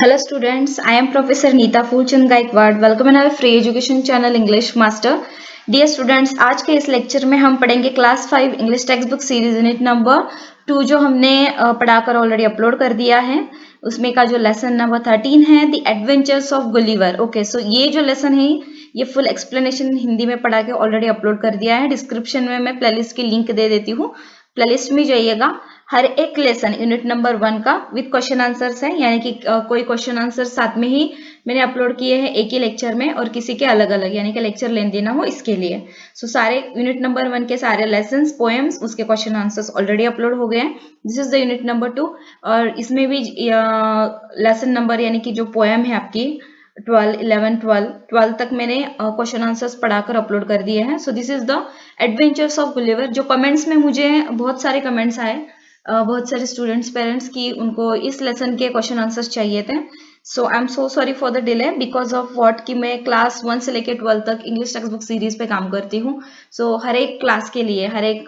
Hello students, I am Professor Neeta Fulchand Gaikwad. Welcome in our free education channel English Master. Dear students, आज के इस lecture में हम पढ़ेंगे class 5 English text book series unit number 2 जो हमने पढ़ाकर already upload कर दिया है। उसमें का जो लेसन नंबर 13 है the adventures of Gulliver. Okay, so ये जो लेसन है ये फुल एक्सप्लेनेशन हिंदी में पढ़ा के ऑलरेडी अपलोड कर दिया है। डिस्क्रिप्शन में मैं प्लेलिस्ट की लिंक दे देती हूँ, प्लेलिस्ट में जाइएगा। हर एक लेसन यूनिट नंबर 1 का विद क्वेश्चन आंसर्स है, यानी कि कोई क्वेश्चन आंसर साथ में ही मैंने अपलोड किए हैं एक ही लेक्चर में और किसी के अलग अलग, यानी कि लेक्चर लेंदी ना हो इसके लिए। सो सारे यूनिट नंबर 1 के सारे लेसन्स पोएम्स उसके क्वेश्चन आंसर्स ऑलरेडी अपलोड हो गए हैं। This is the unit number 2 और इसमें भी लेसन नंबर यानी कि जो पोएम है आपकी 12, 11, 12 तक मैंने क्वेश्चन आंसर्स पढ़ाकर अपलोड कर दिए हैं। सो this is the adventures of Gulliver. जो कमेंट्स में मुझे बहुत सारे कमेंट्स आए, बहुत सारे स्टूडेंट्स पेरेंट्स की उनको इस लेसन के क्वेश्चन आंसर्स चाहिए थे। So I am so sorry for the delay because of what कि मैं क्लास 1 से लेकर 12 तक इंग्लिश टेक्स्ट बुक सीरीज पे काम करती हूँ। सो हर एक क्लास के लिए, हर एक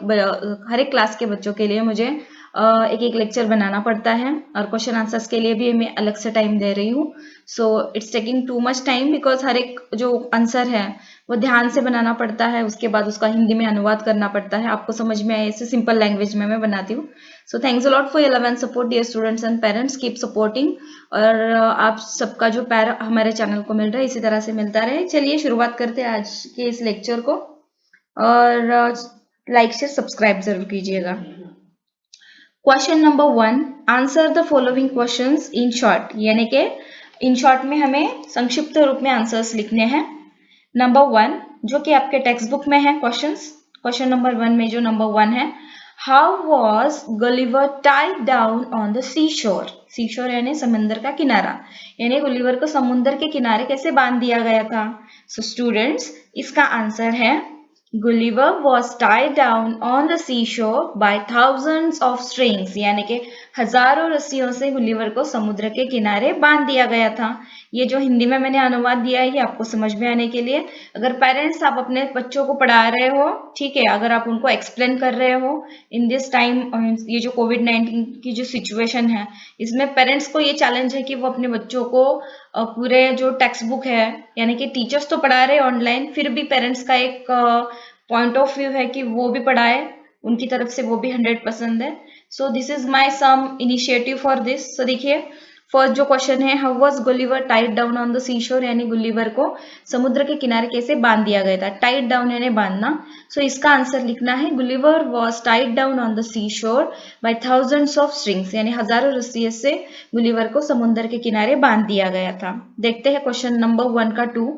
क्लास के बच्चों के लिए मुझे एक एक लेक्चर बनाना पड़ता है और क्वेश्चन आंसर्स के लिए भी मैं अलग से टाइम दे रही हूँ। So it's taking too much time because हर एक जो आंसर है वो ध्यान से बनाना पड़ता है, उसके बाद उसका हिंदी में अनुवाद करना पड़ता है, आपको समझ में आए ऐसे सिंपल लैंग्वेज में मैं बनाती हूँ। So thanks a lot for your love and support dear students and parents, keep supporting. और आप सबका जो प्यार हमारे चैनल को मिल रहा है इसी तरह से मिलता रहे। चलिए शुरुआत करते हैं आज के इस लेक्चर को और लाइक शेयर सब्सक्राइब जरूर कीजिएगा। Question number 1, answer the following questions in short, यानी कि इन शॉर्ट में हमें संक्षिप्त रूप में आंसर्स लिखने हैं। नंबर 1 जो कि आपके टेक्स्ट बुक में है क्वेश्चन नंबर 1 में जो नंबर 1 है, how was Gulliver tied down on the sea shore. Sea shore यानी समंदर का किनारा, यानी गुलिवर को समुद्र के किनारे कैसे बांध दिया गया था। सो स्टूडेंट्स इसका आंसर है Gulliver was tied down on the seashore by thousands of strings, यानी कि हजारों रस्सियों से गुलिवर को समुद्र के किनारे बांध दिया गया था। ये जो हिंदी में मैंने अनुवाद दिया है ये आपको समझ में आने के लिए। अगर पेरेंट्स आप अपने बच्चों को पढ़ा रहे हो, ठीक है, अगर आप उनको एक्सप्लेन कर रहे हो इन दिस टाइम, ये जो कोविड-19 की जो सिचुएशन है इसमें पेरेंट्स को ये चैलेंज है कि वो अपने बच्चों को पूरे जो टेक्स्ट बुक है, यानी कि टीचर्स तो पढ़ा रहे हैं ऑनलाइन, फिर भी पेरेंट्स का एक पॉइंट ऑफ व्यू है कि वो भी पढ़ाए, उनकी तरफ से वो भी 100% है। So this is my some initiative for this. So देखिए फर्स्ट जो क्वेश्चन है, how was Gulliver tied down on the sea shore, यानी गुलिवर को समुद्र के किनारे कैसे बांध दिया गया था। टाइड डाउन यानी बांधना। सो इसका आंसर लिखना है Gulliver was tied down on the sea shore by thousands of strings, यानी हजारों रस्सियों से गुलिवर को समुद्र के किनारे बांध दिया गया था। देखते हैं क्वेश्चन नंबर 1 का 2,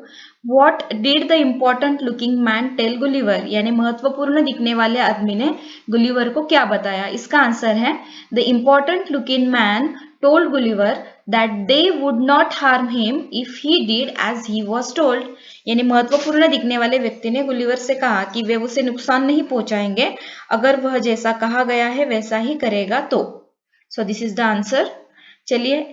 What did the important looking man tell Gulliver, यानी महत्वपूर्ण दिखने वाले आदमी ने गुलिवर को क्या बताया। इसका आंसर है The important looking man told Gulliver that they would not harm him if he did as he was told, यानी महत्वपूर्ण दिखने वाले व्यक्ति ने गुलिवर से कहा कि वे उसे नुकसान नहीं पहुंचाएंगे अगर वह जैसा कहा गया है वैसा ही करेगा तो। So this is the answer. चलिए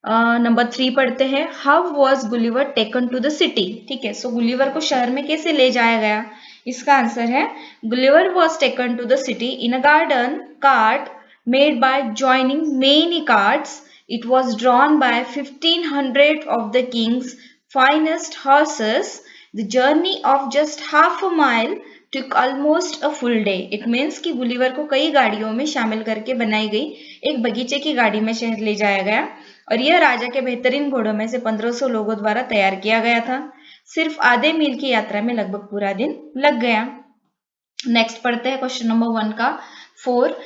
नंबर 3 पढ़ते हैं, how was Gulliver taken to the city. ठीक है, सो गुलिवर को शहर में कैसे ले जाया गया। इसका आंसर है Gulliver was taken to the city in a garden cart made by joining many carts. It was drawn by 1500 of the king's finest horses. The journey of just half a mile took almost a full day. It means कि Gulliver को कई गाड़ियों में शामिल करके बनाई गई एक बगीचे की गाड़ी में शहर ले जाया गया और यह राजा के बेहतरीन घोड़ों में से 1500 लोगों द्वारा तैयार किया गया था। सिर्फ आधे मील की यात्रा में लगभग पूरा दिन लग गया। नेक्स्ट पढ़ते हैं क्वेश्चन नंबर 1 का 4,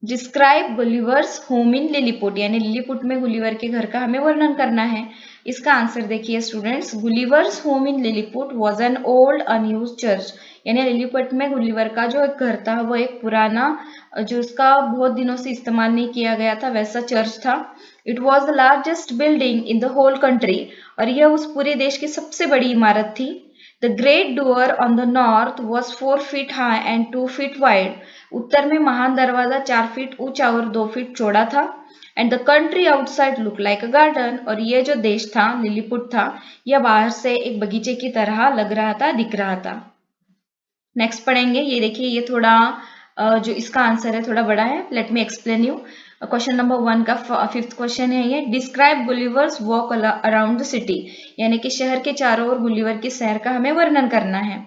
describe Gulliver's home in Lilliput, यानी लिलीपुट में गुलिवर के घर का हमें वर्णन करना है। इसका आंसर देखिए students, Gulliver's home in Lilliput was an old unused church, यानी लिलीपुट में गुलिवर का जो एक घर था वो एक पुराना, जो उसका बहुत दिनों से इस्तेमाल नहीं किया गया था वैसा चर्च था। It was the largest building in the whole country, और यह उस पूरे देश की सबसे बड़ी इमारत थी। The great door on the north was 4 feet high and 2 feet wide, उत्तर में महान दरवाजा 4 फीट ऊंचा और 2 फीट चौड़ा था। And the country outside look like a garden, और ये जो देश था लिलीपुट था यह बाहर से एक बगीचे की तरह लग रहा था, दिख रहा था। नेक्स्ट पढ़ेंगे, ये देखिए ये थोड़ा जो इसका आंसर है थोड़ा बड़ा है, let me explain you. Question number 1 का 5th क्वेश्चन है ये, describe Gulliver's walk around the city, यानी कि शहर के चारों ओर गुलिवर की सैर का हमें वर्णन करना है।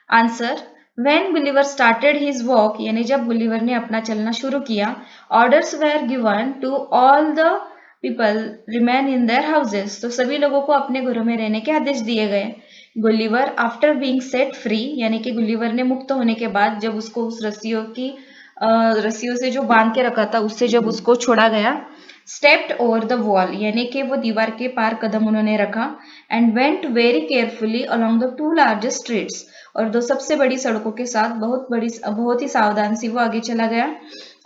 Answer, when Gulliver started his walk, यानी जब गुलिवर ने अपना चलना शुरू किया, orders were given to all the people remain in their houses, तो सभी लोगों को अपने घरों में रहने के आदेश दिए गए। Gulliver after being set free, यानी कि गुलिवर ने मुक्त होने के बाद, जब उसको उस रस्सियों से जो बांध के रखा था उससे जब उसको छोड़ा गया, स्टेप्ड ओवर द वॉल, यानी कि वो दीवार के पार कदम उन्होंने रखा, and went very carefully along the 2 largest streets, और 2 सबसे बड़ी सड़कों के साथ बहुत ही सावधान से वो आगे चला गया।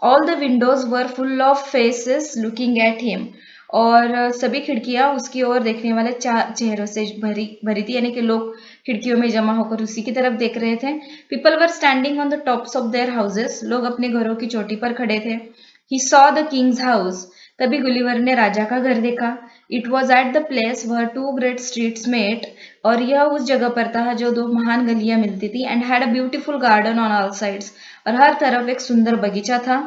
All the Windows were full of faces looking at him, और सभी खिड़कियां उसकी ओर देखने वाले चेहरों से भरी थी, यानी कि लोग खिड़कियों में जमा होकर उसी की तरफ देख रहे थे। People were standing on the tops of their houses, लोग अपने घरों की चोटी पर खड़े थे। He saw the king's house, तभी गुलिवर ने राजा का घर देखा। It was at the place where 2 great streets met, और यह उस जगह पर था जो 2 महान गलियां मिलती थी। And had a beautiful garden on all sides, और हर तरफ एक सुंदर बगीचा था।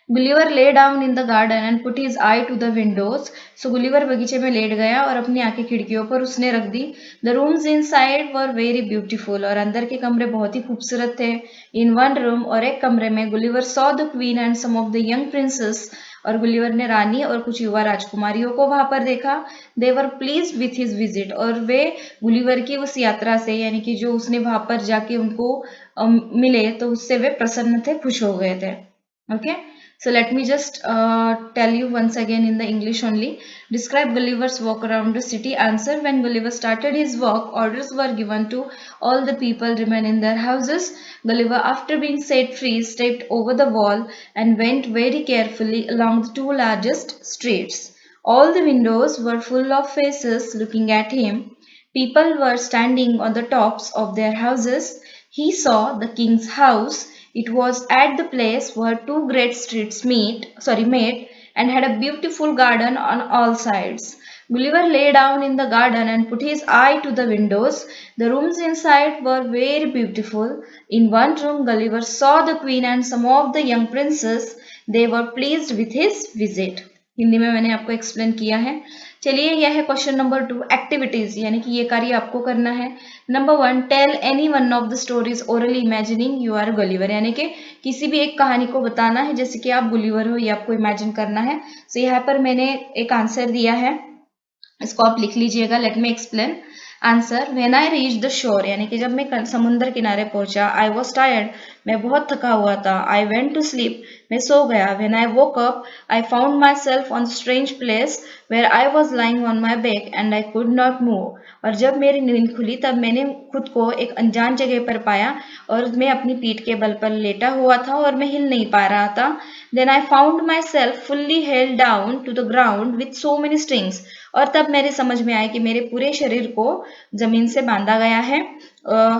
Gulliver lay down in the garden and put his eye to the windows, so Gulliver बगीचे में लेट गया और अपनी आंखें खिड़कियों पर उसने रख दी। The rooms inside were very beautiful, और अंदर के कमरे बहुत ही खूबसूरत थे। इन वन रूम, और एक कमरे में, Gulliver saw the queen and some of the young princes, और गुलिवर ने रानी और कुछ युवा राजकुमारियों को वहां पर देखा। दे वर प्लीज विथ हिज विजिट, और वे गुलिवर की उस यात्रा से, यानी कि जो उसने वहां पर जाके उनको मिले, तो उससे वे प्रसन्न थे, खुश हो गए थे। Okay, so let me just tell you once again in the English only. Describe Gulliver's walk around the city. Answer, when Gulliver started his walk, orders were given to all the people remain in their houses. Gulliver, after being set free, stepped over the wall and went very carefully along the 2 largest streets. All the windows were full of faces looking at him. People were standing on the tops of their houses. He saw the king's house. It was at the place where 2 great streets met, and had a beautiful garden on all sides. Gulliver lay down in the garden and put his eye to the windows. The rooms inside were very beautiful. In one room, Gulliver saw the queen and some of the young princes. They were pleased with his visit. Hindi में मैंने आपको explain किया है। चलिए, यह है question number 2, activities, यानी कि ये कार्य आपको करना है। Number 1, tell any one of the stories orally imagining you are Gulliver, यानी कि किसी भी एक कहानी को बताना है जैसे कि आप गुलिवर हो, ये आपको इमेजिन करना है। सो यहाँ पर मैंने एक आंसर दिया है, इसको आप लिख लीजिएगा। Let me explain. Answer, when I reach the shore, यानी कि जब मैं समुद्र किनारे पहुंचा। आई वॉज टायर्ड, मैं बहुत थका हुआ था। आई वेंट टू स्लीप, मैं सो गया। When I woke up, I found myself on strange place where I was lying on my back and I could not move, और जब मेरी नींद खुली तब मैंने खुद को एक अनजान जगह पर पाया और मैं अपनी पीठ के बल पर लेटा हुआ था और मैं हिल नहीं पा रहा था। Then I found myself fully held down to the ground with so many strings, और तब मेरे समझ में आया कि मेरे पूरे शरीर को जमीन से बांधा गया है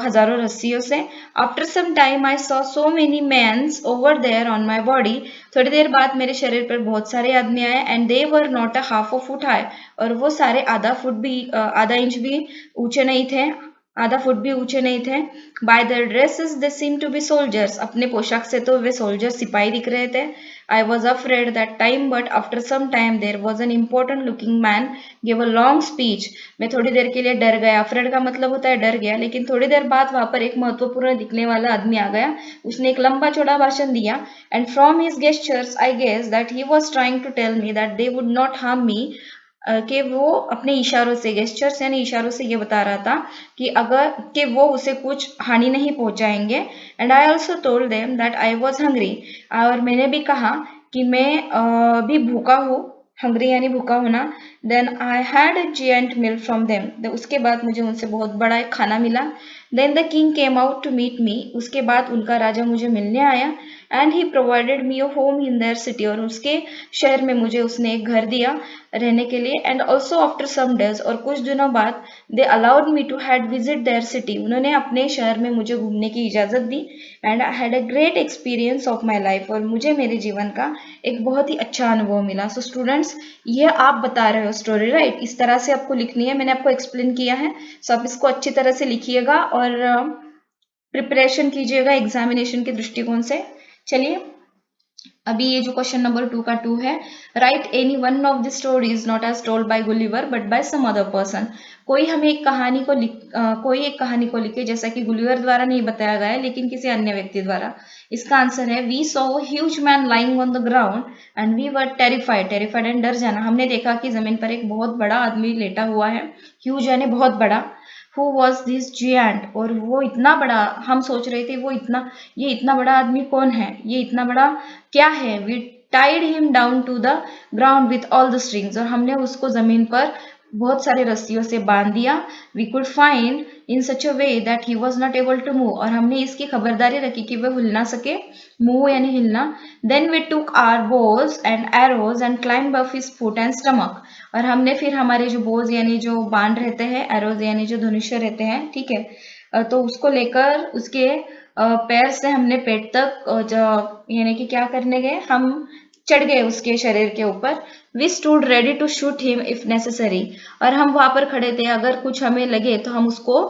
हजारों रस्सियों से। After some time I saw so many mans over there on my body, थोड़ी देर बाद मेरे शरीर पर बहुत सारे आदमी आए। And they were not a half a foot high, और वो सारे आधा इंच भी ऊंचे नहीं थे, आधा फुट भी ऊंचे नहीं थे। By their dresses they seem to be soldiers, अपने पोशाक से तो वे सोल्जर सिपाही दिख रहे थे। I was afraid that time, but after some time there was an important looking man give a long speech, मैं थोड़ी देर के लिए डर गया। अफ्रेड का मतलब होता है डर गया, लेकिन थोड़ी देर बाद वहां पर एक महत्वपूर्ण दिखने वाला आदमी आ गया, उसने एक लंबा चौड़ा भाषण दिया। And from his gestures I guess that he was trying to tell me that they would not harm me, कि वो अपने इशारों से, गेस्चर्स यानी इशारों से ये बता रहा था कि वो उसे कुछ हानि नहीं पहुंचाएंगे। And I also told them that I was hungry, और मैंने भी कहा कि मैं भी भूखा हूँ, हंग्री यानी भूखा होना। Then I had a giant meal from them, उसके बाद मुझे उनसे बहुत बड़ा एक खाना मिला। Then the king came out to meet me, उसके बाद उनका राजा मुझे मिलने आया। And he provided me a home in their city, और उसके शहर में मुझे उसने एक घर दिया रहने के लिए। And also after some days, और कुछ दिनों बाद, they allowed me to had visit their city, उन्होंने अपने शहर में मुझे घूमने की इजाजत दी। And I had a great experience of my life, और मुझे मेरे जीवन का एक बहुत ही अच्छा अनुभव मिला। सो स्टूडेंट्स, ये आप बता रहे हो स्टोरी, राइट? इस तरह से आपको लिखनी है, मैंने आपको एक्सप्लेन किया है। सो आप इसको अच्छी तरह से लिखिएगा और प्रिपरेशन कीजिएगा एग्जामिनेशन के दृष्टिकोण से। चलिए, अभी ये जो क्वेश्चन नंबर 2 का 2 है, write any one of the stories not as told by Gulliver but by some other person. कोई हमें एक कहानी को कोई एक कहानी को लिखे जैसा कि गुलिवर द्वारा नहीं बताया गया है लेकिन किसी अन्य व्यक्ति द्वारा। इसका आंसर है we saw huge man lying on the ground and we were terrified. Terrified and डर जाना। हमने देखा कि जमीन पर एक बहुत बड़ा आदमी लेटा हुआ है। ह्यूज यानी बहुत बड़ा। Who was this giant? और वो इतना बड़ा, हम सोच रहे थे वो इतना, ये इतना बड़ा आदमी कौन है, ये इतना बड़ा क्या है। We tied him down to the ground with all the strings। और हमने उसको जमीन पर बहुत सारे रस्सियों से बांध दिया। We could find in such a way that he was not able to move। और हमने इसकी खबरदारी रखी कि वह हिल ना सके। move यानी हिलना। Then we took our bows and arrows and climbed up his foot and stomach। और हमने फिर हमारे जो बोज यानी जो बाण रहते हैं, एरोज यानी जो धनुष्य रहते हैं, ठीक है, तो उसको लेकर उसके पैर से हमने पेट तक यानी कि क्या करने गए, हम चढ़ गए उसके शरीर के ऊपर। We stood ready to shoot him if necessary. और हम वहां पर खड़े थे, अगर कुछ हमें लगे तो हम उसको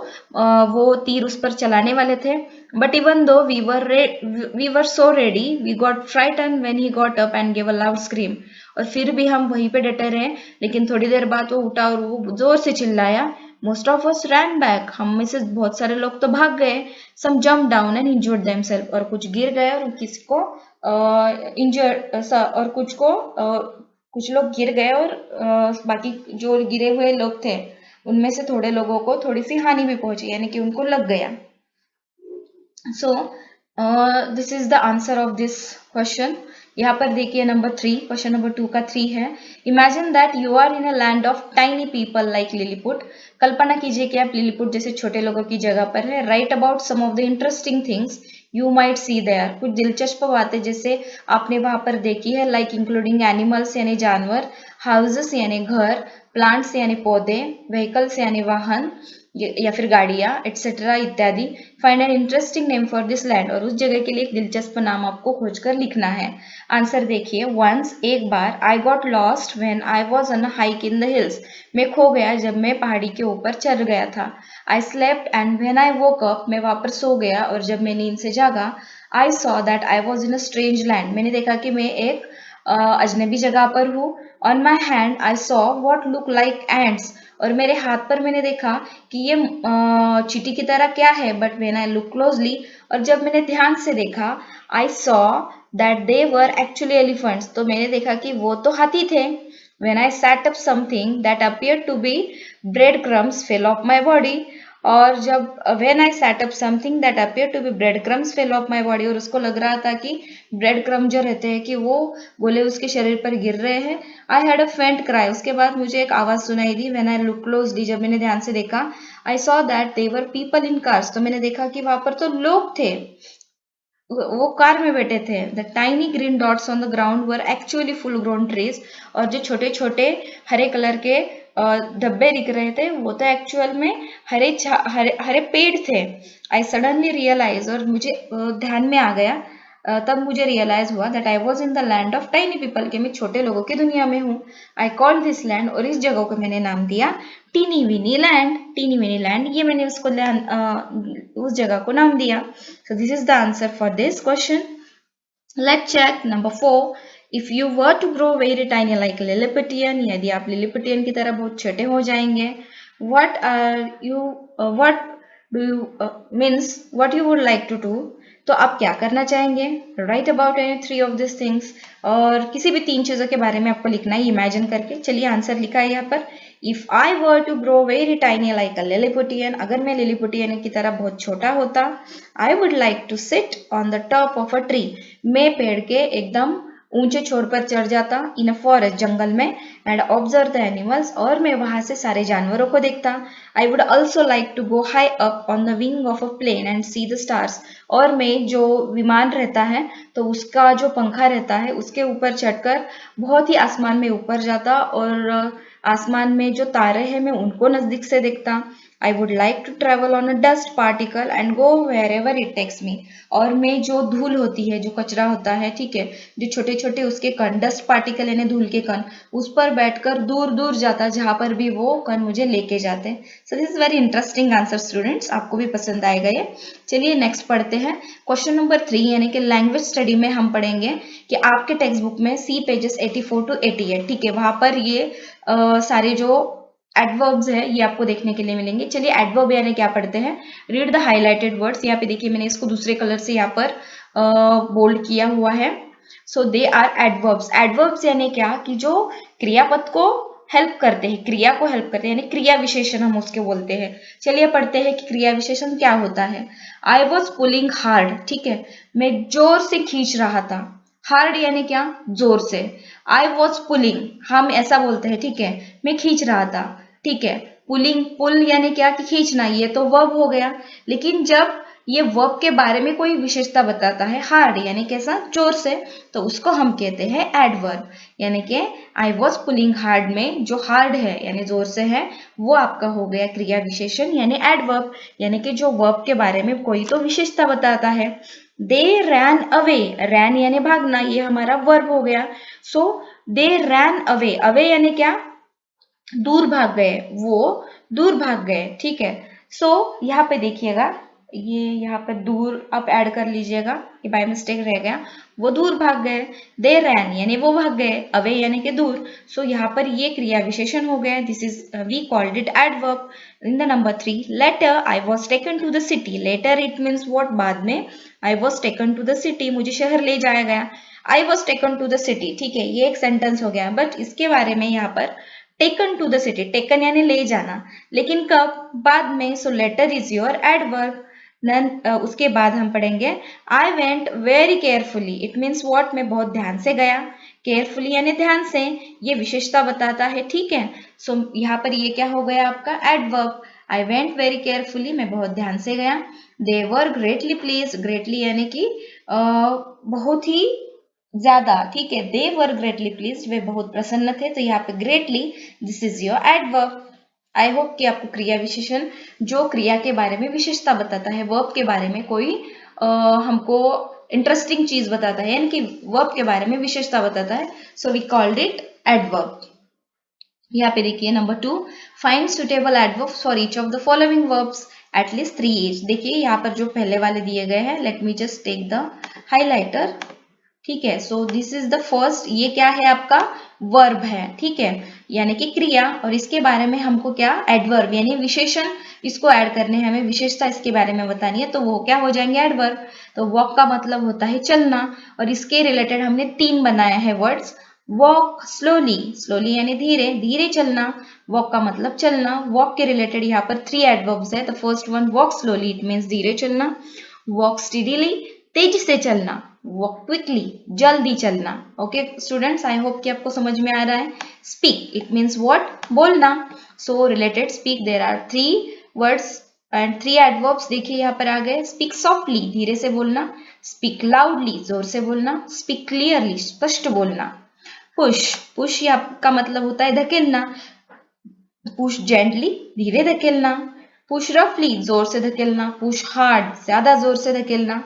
वो तीर उस पर चलाने वाले थे। But even though we were so ready we got frightened when he got up and give a loud scream. और फिर भी हम वहीं पे डटे रहे, लेकिन थोड़ी देर बाद वो उठा और वो जोर से चिल्लाया। Most of us ran back. हम में से बहुत सारे लोग तो भाग गए। Some jump down and injured themselves. और कुछ गिर गए और किसी को इंजर्ड, और कुछ लोग गिर गए और बाकी जो गिरे हुए लोग थे उनमें से थोड़े लोगों को थोड़ी सी हानि भी पहुंची, यानी कि उनको लग गया। सो this is the answer of this question. यहाँ पर देखिए नंबर 3, क्वेश्चन नंबर 2 का 3 है। Imagine that you are in a land of tiny people like Lilliput. कल्पना कीजिए कि आप लिलीपुट जैसे छोटे लोगों की जगह पर है। Write about some of the interesting things you might see there. कुछ दिलचस्प बातें जैसे आपने वहां पर देखी है, लाइक इंक्लूडिंग एनिमल्स यानी जानवर, हाउसेस यानी घर, प्लांट्स यानी पौधे, व्हीकल्स यानी वाहन या फिर गाड़ियां, एटसेट्रा इत्यादि। Find an interesting name for this land. और उस जगह के लिए एक दिलचस्प नाम आपको खोजकर लिखना है। आंसर देखिए, वंस एक बार, I got lost when I was on a hike in the hills. मैं खो गया जब मैं पहाड़ी के ऊपर चढ़ गया था। I slept and when I woke up. मैं वापस सो गया और जब मैं नींद से जागा। I saw that I was in a strange land. मैंने देखा कि मैं एक अजनबी जगह पर हूँ। On my hand I saw what look like ends. और मेरे हाथ पर मैंने देखा कि ये चींटी की तरह क्या है। But when I look closely, और जब मैंने ध्यान से देखा, I saw that they were actually elephants. तो मैंने देखा कि वो तो हाथी थे। When I sat up something that appeared to be breadcrumbs fell off my body। और जब when I sat up something that appeared to be breadcrumbs fell off my body, और उसको लग रहा था कि ब्रेड क्रम जो रहते हैं कि वो गोले उसके शरीर पर गिर रहे हैं। I had a faint cry। उसके बाद मुझे एक आवाज सुनाई दी। When I looked closely, जब मैंने ध्यान से देखा, I saw that they were people in cars। तो मैंने देखा कि वहां पर तो लोग थे, वो कार में बैठे थे। The tiny green dots on the ground were actually full grown trees. और जो छोटे छोटे हरे कलर के धब्बे दिख रहे थे वो तो एक्चुअल में हरे पेड़ थे। आई सडनली रियलाइज, और मुझे ध्यान में आ गया, तब मुझे रियलाइज हुआ that I was in the land of tiny people, कि मैं छोटे लोगों की दुनिया में हूँ। आई कॉल दिस लैंड, और इस जगह को मैंने नाम दिया टीनी विनी लैंड। टीनी विनी लैंड, ये मैंने उसको उस जगह को नाम दिया। So this is the answer for this question. Let's check number 4. If you were to grow very tiny like Lilliputian, यदि आप Lilliputian की तरह बहुत छोटे हो जाएंगे, what do you means what you would like to do? तो आप क्या करना चाहेंगे? Write about any 3 of these things। और किसी भी 3 चीजों के बारे में आपको लिखना है इमेजिन करके। चलिए आंसर लिखा है यहाँ पर। If I were to grow very tiny like a Lilliputian, अगर मैं Lilliputian की तरह बहुत छोटा होता, I would like to sit on the top of a tree। मैं पेड़ के एकदम ऊंचे छोर पर चढ़ जाता, इन अ फॉरेस्ट, जंगल में, एंड ऑब्जर्व द एनिमल्स, और मैं वहां से सारे जानवरों को देखता। I would also like to go high up on the wing of a plane and see the stars. और मैं जो विमान रहता है तो उसका जो पंखा रहता है उसके ऊपर चढ़कर बहुत ही आसमान में ऊपर जाता और आसमान में जो तारे हैं मैं उनको नजदीक से देखता। I would like to travel on a dust particle and go wherever it takes me. और मैं जो धूल होती है, जो कचरा होता है, ठीक है, जो छोटे छोटे उसके कण, डस्ट पार्टिकल यानी धूल के कण, उस पर बैठकर दूर दूर जाता जहां पर भी वो कण मुझे लेके जाते हैं। सो this is very interesting answer students, आपको भी पसंद आएगा ये। चलिए नेक्स्ट पढ़ते हैं। क्वेश्चन नंबर 3 यानी कि लैंग्वेज स्टडी में हम पढ़ेंगे कि आपके टेक्स्ट बुक में सी पेजेस 84 टू 88, ठीक है, वहां पर ये सारे जो एडवर्ब्स है ये आपको देखने के लिए मिलेंगे। चलिए एडवर्ब यानी क्या पढ़ते हैं। Read the highlighted words. यहाँ पे देखिए मैंने इसको दूसरे कलर से यहाँ पर बोल्ड किया हुआ है। सो दे आर एडवर्ब्स। एडवर्ब्स यानी क्या कि जो क्रियापद को हेल्प करते हैं, क्रिया को हेल्प करते हैं, यानी क्रिया विशेषण हम उसके बोलते हैं। चलिए पढ़ते हैं कि क्रिया विशेषण क्या होता है। आई वॉज पुलिंग हार्ड, ठीक है, मैं जोर से खींच रहा था। हार्ड यानी क्या, जोर से। आई वॉज पुलिंग, हम ऐसा बोलते हैं, ठीक है, मैं खींच रहा था, ठीक है। पुलिंग, पुल यानी क्या कि खींचना, ये तो वर्ब हो गया। लेकिन जब ये वर्ब के बारे में कोई विशेषता बताता है, हार्ड यानी कैसा, जोर से, तो उसको हम कहते हैं एडवर्ब। यानी कि आई वॉज पुलिंग हार्ड में जो हार्ड है यानी जोर से है, वो आपका हो गया क्रिया विशेषण यानी एडवर्ब, यानी कि जो वर्ब के बारे में कोई तो विशेषता बताता है। दे रैन अवे, रैन यानी भागना, ये हमारा वर्ब हो गया। सो दे रैन अवे, अवे यानी क्या, दूर भाग गए, वो दूर भाग गए, ठीक है। सो यहाँ पे देखिएगा, ये यहाँ पे दूर आप ऐड कर लीजिएगा, ये बाय मिस्टेक रह गया, वो दूर भाग गए। दे रैन यानी वो भाग गए, अवे यानी कि दूर। सो यहाँ पर ये क्रिया विशेषण हो गया। This is we called it adverb. In the number 3, later I was taken to the city. Later it means what, बाद में। I was taken to the city, मुझे शहर ले जाया गया। I was taken to the city, ठीक है, ये एक सेंटेंस हो गया। बट इसके बारे में यहाँ पर taken to the city, taken यानी ले जाना, लेकिन कब, बाद में। So later is your adverb. Then उसके बाद हम पढ़ेंगे I went very carefully. It means what, मैं बहुत ध्यान से गया। केयरफुली यानी ध्यान से, ये विशेषता बताता है, ठीक है। सो यहाँ पर ये क्या हो गया आपका एडवर्ब। आई वेंट वेरी केयरफुली, मैं बहुत ध्यान से गया। दे वर ग्रेटली प्लीज, ग्रेटली यानी कि बहुत ही ज्यादा, ठीक है। दे वर ग्रेटली प्लीज, वे बहुत प्रसन्न थे, तो यहाँ पे greatly, this is your adverb. I hope कि आपको क्रिया विशेषण जो क्रिया के बारे में विशेषता बताता है, वर्ब के बारे में कोई हमको इंटरेस्टिंग चीज बताता है, यानी कि वर्ब के बारे में विशेषता बताता है, so we called it adverb. यहाँ पे देखिए number 2, find suitable adverbs for each of the following verbs at least 3 each. देखिए यहाँ पर जो पहले वाले दिए गए हैं, let me just take the highlighter, ठीक है। So this is the first, ये क्या है आपका वर्ब है, ठीक है, यानी कि क्रिया, और इसके बारे में हमको क्या, एडवर्ब यानी विशेषण इसको ऐड करने हैं, हमें विशेषता इसके बारे में बतानी है, तो वो क्या हो जाएंगे, एडवर्ब। तो वॉक का मतलब होता है चलना, और इसके रिलेटेड हमने 3 बनाया है वर्ड्स। वॉक स्लोली, स्लोली यानी धीरे, धीरे चलना, वॉक का मतलब चलना। वॉक के रिलेटेड यहाँ पर 3 एडवर्ब्स है। The first one walk slowly, it means धीरे चलना। वॉक स्टीडीली, तेजी से चलना। वॉक क्विकली, जल्दी चलना। ओके स्टूडेंट्स, आई होप कि आपको समझ में आ रहा है। स्पीक, इट मीन्स व्हाट, बोलना। So related speak, there are 3 words and 3 adverbs. देखिए यहाँ पर आ गए। स्पीक सॉफ्टली, धीरे से बोलना। स्पीक लाउडली, जोर से बोलना। स्पीक क्लियरली, स्पष्ट बोलना। पुश, पुश का मतलब होता है धकेलना। पुश जेंटली, धीरे धकेलना। पुश रफली, जोर से धकेलना। पुश हार्ड, ज्यादा जोर से धकेलना।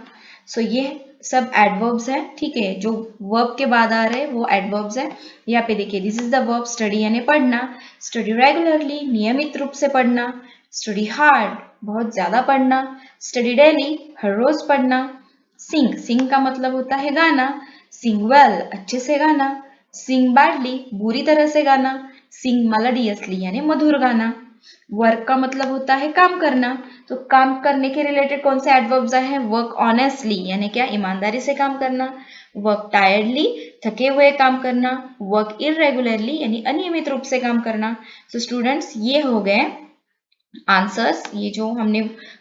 सो ये सब एडवर्ब्स है, ठीक है, जो वर्ब के बाद आ रहे हैं वो एडवर्ब्स है। यहाँ पे देखिए this is the verb study यानी पढ़ना। स्टडी रेगुलरली, नियमित रूप से पढ़ना। स्टडी हार्ड, बहुत ज्यादा पढ़ना। स्टडी डेली, हर रोज पढ़ना। सिंग, सिंग का मतलब होता है गाना। सिंग वेल, अच्छे से गाना। सिंग बैडली, बुरी तरह से गाना। सिंग मेलोडियसली यानी मधुर गाना। वर्क का मतलब होता है काम करना, तो काम करने के रिलेटेड कौन से एडवर्ब्स आए हैं, वर्क ऑनेस्टली यानी क्या, ईमानदारी से काम करना। वर्क टायर्डली, थके हुए काम करना। वर्क इरेगुलरली यानी अनियमित रूप से काम करना। तो स्टूडेंट्स ये हो गए आंसर्स, ये जो हमने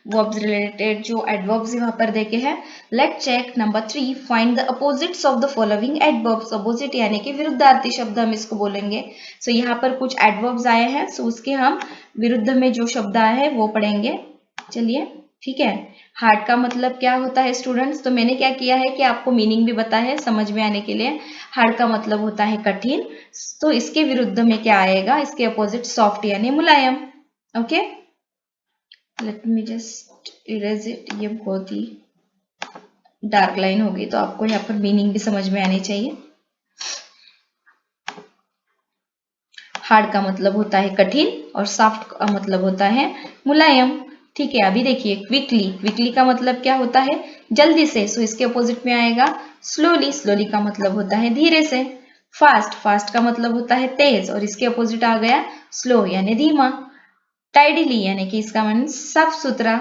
वर्ब्स रिलेटेड जो एडवर्ब्स वहां पर देखे हैं। Let check number 3, find the opposites of the following adverbs. Opposite यानी कि विरुद्धार्थी शब्द हम इसको बोलेंगे। सो यहाँ पर कुछ एडवर्ब्स आए हैं, सो उसके हम विरुद्ध में जो शब्द आए हैं वो पढ़ेंगे। चलिए ठीक है। हार्ड का मतलब क्या होता है स्टूडेंट्स, तो मैंने क्या किया है कि आपको मीनिंग भी बताया है समझ में आने के लिए। हार्ड का मतलब होता है कठिन, तो इसके विरुद्ध में क्या आएगा, इसके अपोजिट सॉफ्ट यानी मुलायम। Okay let me just erase it. ये बहुत ही डार्क लाइन होगी तो आपको यहाँ पर मीनिंग भी समझ में आनी चाहिए। हार्ड का मतलब होता है कठिन और सॉफ्ट का मतलब होता है मुलायम। ठीक है, अभी देखिए क्विकली, क्विकली का मतलब क्या होता है? जल्दी से। सो इसके अपोजिट में आएगा स्लोली, स्लोली का मतलब होता है धीरे से। फास्ट, फास्ट का मतलब होता है तेज और इसके अपोजिट आ गया स्लो यानी धीमा। टाइडीली यानी कि इसका मीन साफ सुथरा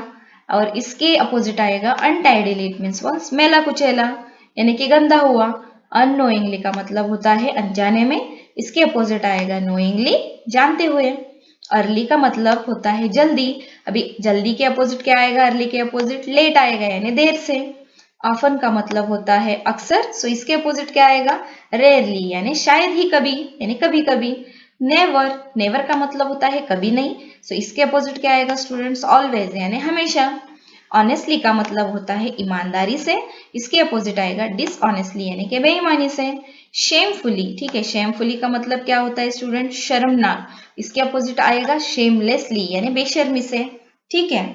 और इसके अपोजिट आएगा अनटाइडीली, इट मीन्स वॉज मेला कुचेला यानी कि गंदा हुआ। अननोइंगली का मतलब होता है अनजाने में, इसके अपोजिट आएगा नोइंगली, जानते हुए। अर्ली का मतलब होता है जल्दी। अभी जल्दी के अपोजिट क्या आएगा? अर्ली के अपोजिट लेट आएगा यानी देर से। ऑफन का मतलब होता है अक्सर, सो इसके अपोजिट क्या आएगा? रेयरली यानी शायद ही कभी यानी कभी कभी। नेवर, नेवर का मतलब होता है कभी नहीं, सो इसके अपोजिट क्या आएगा स्टूडेंट्स? ऑलवेज यानी हमेशा। ऑनेस्टली का मतलब होता है ईमानदारी से, इसके अपोजिट आएगा डिसऑनेस्टली यानी कि बेईमानी से। शेमफुली, ठीक है, शेमफुली का मतलब क्या होता है स्टूडेंट? शर्मनाक, इसके अपोजिट आएगा शेमलेसली यानी बेशर्मी से। ठीक है,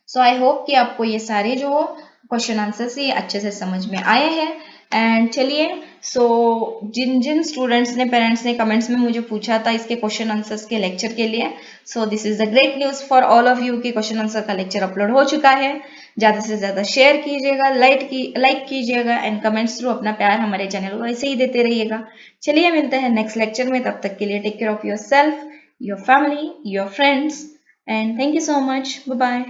सो आई होप कि आपको ये सारे जो क्वेश्चन आंसर्स ये अच्छे से समझ में आए हैं। एंड चलिए, सो जिन जिन स्टूडेंट्स ने, पेरेंट्स ने कमेंट्स में मुझे पूछा था इसके क्वेश्चन आंसर्स के लेक्चर के लिए, सो this is the great news for all of you कि क्वेश्चन आंसर का लेक्चर अपलोड हो चुका है। ज़्यादा से ज़्यादा शेयर कीजिएगा, लाइक कीजिएगा एंड कमेंट्स थ्रू अपना प्यार हमारे चैनल को ऐसे ही देते रहिएगा। चलिए मिलते हैं नेक्स्ट लेक्चर में, तब तक के लिए take care of yourself, your family, your friends and thank you so much. Bye bye.